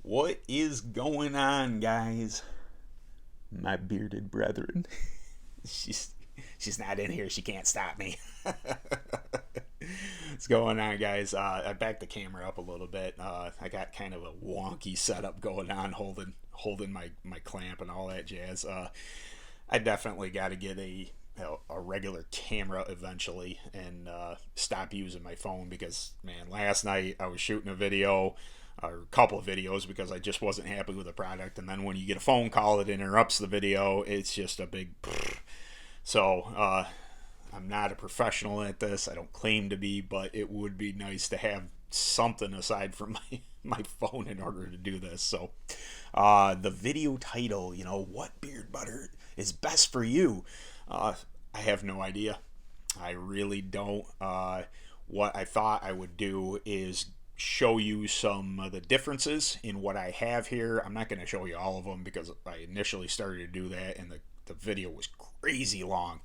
What is going on, guys? My bearded brethren. she's she's not in here. She can't stop me. What's going on, guys? I backed the camera up a little bit. I got kind of a wonky setup going on, holding my clamp and all that jazz. I definitely got to get a regular camera eventually and stop using my phone because, man, last night I was shooting a video or a couple of videos because I just wasn't happy with the product, and then when you get a phone call that interrupts the video, it's just a big so I'm not a professional at this. I don't claim to be, but it would be nice to have something aside from my phone in order to do this. So the video title, what beard butter is best for you? I have no idea. I really don't. What I thought I would do is show you some of the differences in what I have here. I'm not going to show you all of them because I initially started to do that and the video was crazy long.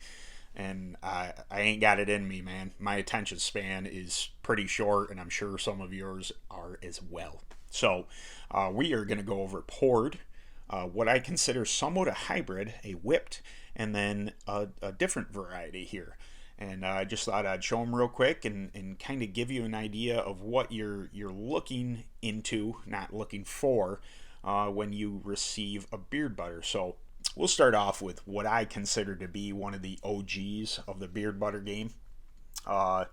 And I ain't got it in me, man. My attention span is pretty short, and I'm sure some of yours are as well. So we are going to go over poured, what I consider somewhat a hybrid, a whipped, and then a different variety here. And I just thought I'd show them real quick and kind of give you an idea of what you're looking into, not looking for, when you receive a beard butter. So we'll start off with what I consider to be one of the OGs of the beard butter game. Uh,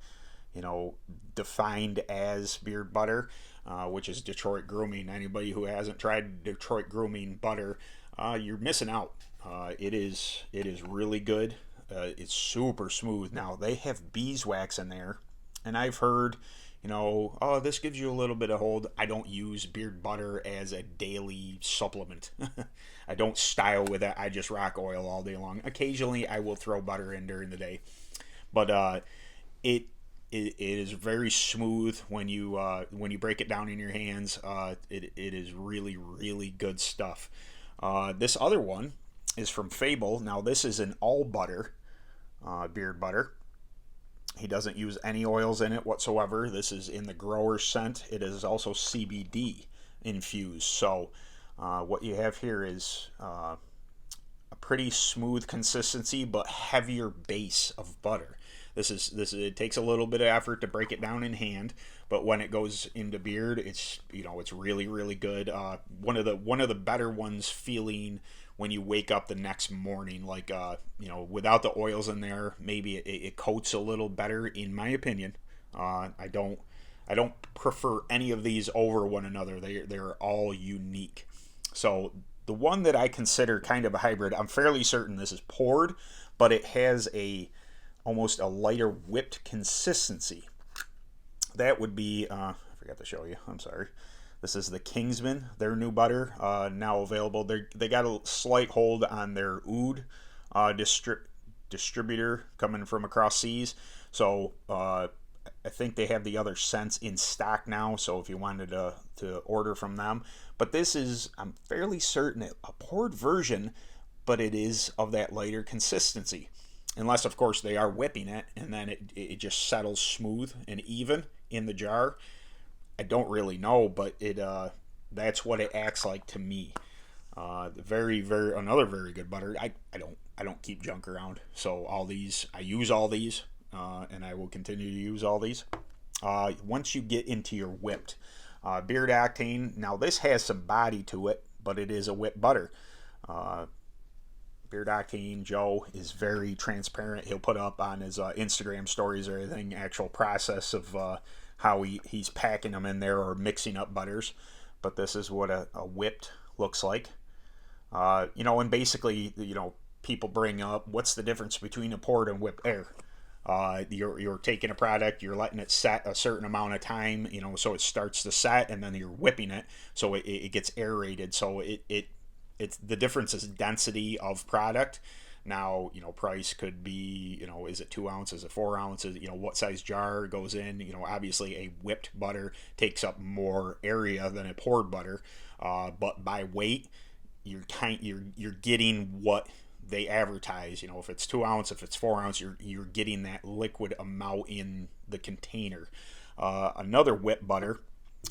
Defined as beard butter, which is Detroit Grooming. Anybody who hasn't tried Detroit Grooming butter, you're missing out. It is really good. It's super smooth. Now they have beeswax in there, and I've heard, oh, this gives you a little bit of hold. I don't use beard butter as a daily supplement. I don't style with it. I just rock oil all day long. Occasionally, I will throw butter in during the day, but it it is very smooth when you break it down in your hands. It is really really good stuff. This other one is from Fable. Now this is an all butter beard butter. He doesn't use any oils in it whatsoever. This is in the grower scent. It is also CBD infused. So what you have here is a pretty smooth consistency but heavier base of butter. It takes a little bit of effort to break it down in hand, but when it goes into beard, it's really really good. One of the better ones feeling when you wake up the next morning, like without the oils in there, maybe it coats a little better in my opinion. I don't prefer any of these over one another. They're all unique. So the one that I consider kind of a hybrid, I'm fairly certain this is poured, but it has almost a lighter whipped consistency. That would be I forgot to show you. I'm sorry. This is the Kingsman, their new butter, now available. They got a slight hold on their oud distributor coming from across seas. So I think they have the other scents in stock now. So if you wanted to order from them, but this is, I'm fairly certain, a poured version, but it is of that lighter consistency. Unless, of course, they are whipping it and then it just settles smooth and even in the jar. I don't really know, but that's what it acts like to me. Very very another very good butter. I don't keep junk around, so I use all these, and I will continue to use all these. Once you get into your whipped beard octane, now this has some body to it, but it is a whipped butter. Uh, Beard Octane Joe is very transparent. He'll put up on his Instagram stories or anything actual process of how he's packing them in there or mixing up butters. But this is what a whipped looks like. And basically, people bring up what's the difference between a poured and whipped air. You're taking a product, you're letting it set a certain amount of time, so it starts to set, and then you're whipping it, so it gets aerated. So it's the difference is density of product. Now, price could be, is it 2 ounces, is it 4 ounces, what size jar goes in. Obviously a whipped butter takes up more area than a poured butter, but by weight, you're getting what they advertise, you know, if it's 2 ounce, if it's 4 ounce, you're getting that liquid amount in the container. Another whip butter,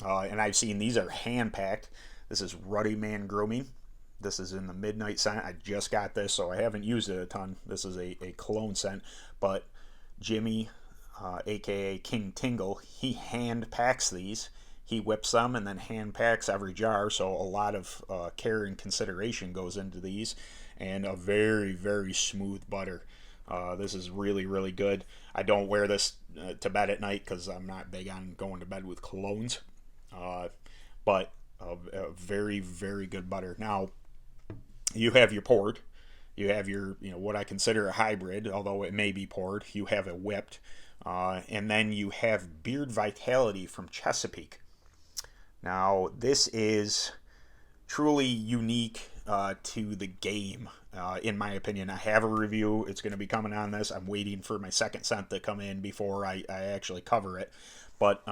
and I've seen these are hand packed. This is Ruddy Man Grooming. This is in the Midnight scent. I just got this, so I haven't used it a ton. This is a cologne scent, but Jimmy, aka King Tingle, he hand packs these. He whips them and then hand packs every jar, so a lot of care and consideration goes into these, and a very, very smooth butter. This is really, really good. I don't wear this to bed at night because I'm not big on going to bed with colognes, but a very, very good butter. Now, you have your poured, you have your, you know, what I consider a hybrid, although it may be poured. You have a whipped, and then you have Beard Vitality from Chesapeake. Now, this is truly unique to the game, in my opinion. I have a review. It's going to be coming on this. I'm waiting for my second scent to come in before I actually cover it. But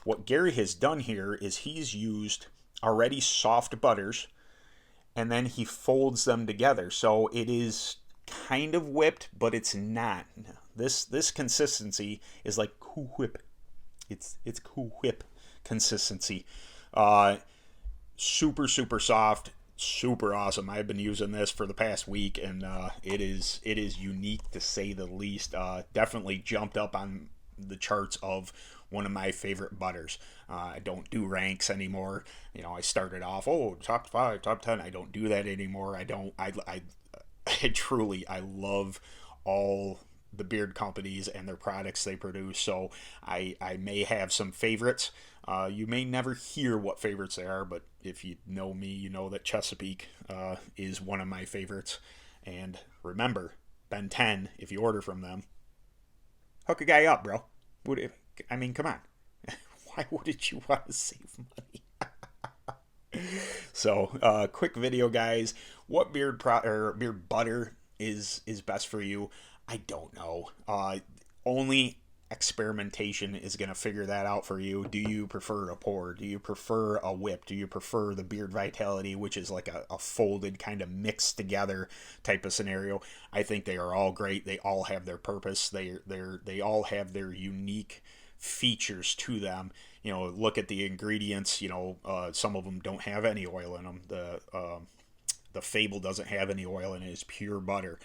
what Gary has done here is he's used already soft butters, and then he folds them together. So it is kind of whipped, but it's not. This consistency is like Cool Whip. It's Cool Whip consistency. Super, super soft, super awesome. I've been using this for the past week, and it is unique to say the least. Definitely jumped up on the charts of one of my favorite butters. I don't do ranks anymore. You know, I started off, top 5, top 10. I don't do that anymore. I truly, I love all the beard companies and their products they produce. So I may have some favorites. You may never hear what favorites they are, but if you know me, you know that Chesapeake is one of my favorites. And remember, Ben 10, if you order from them, hook a guy up, bro. I mean, come on. Why wouldn't you want to save money? So, quick video, guys. What beard butter is best for you? I don't know. Only experimentation is going to figure that out for you. Do you prefer a pour? Do you prefer a whip? Do you prefer the Beard Vitality, which is like a folded kind of mixed together type of scenario? I think they are all great. They all have their purpose. They all have their unique features to them. You know, look at the ingredients. You know, some of them don't have any oil in them. The Fable doesn't have any oil in it. It's pure butter.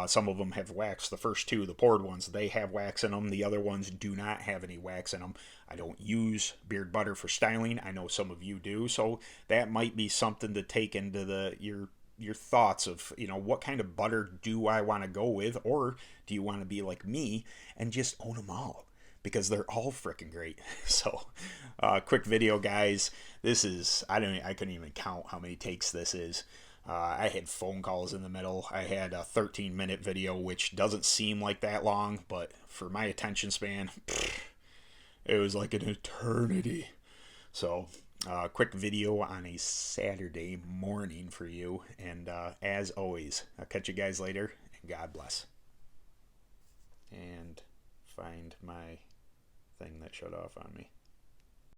Some of them have wax. The first two, the poured ones, they have wax in them. The other ones do not have any wax in them. I don't use beard butter for styling. I know some of you do. So that might be something to take into your thoughts of, you know, what kind of butter do I want to go with? Or do you want to be like me and just own them all? Because they're all freaking great. So, quick video, guys. This is, I couldn't even count how many takes this is. I had phone calls in the middle. I had a 13-minute video, which doesn't seem like that long, but for my attention span, it was like an eternity. So, quick video on a Saturday morning for you. And as always, I'll catch you guys later, and God bless. And find my thing that shut off on me.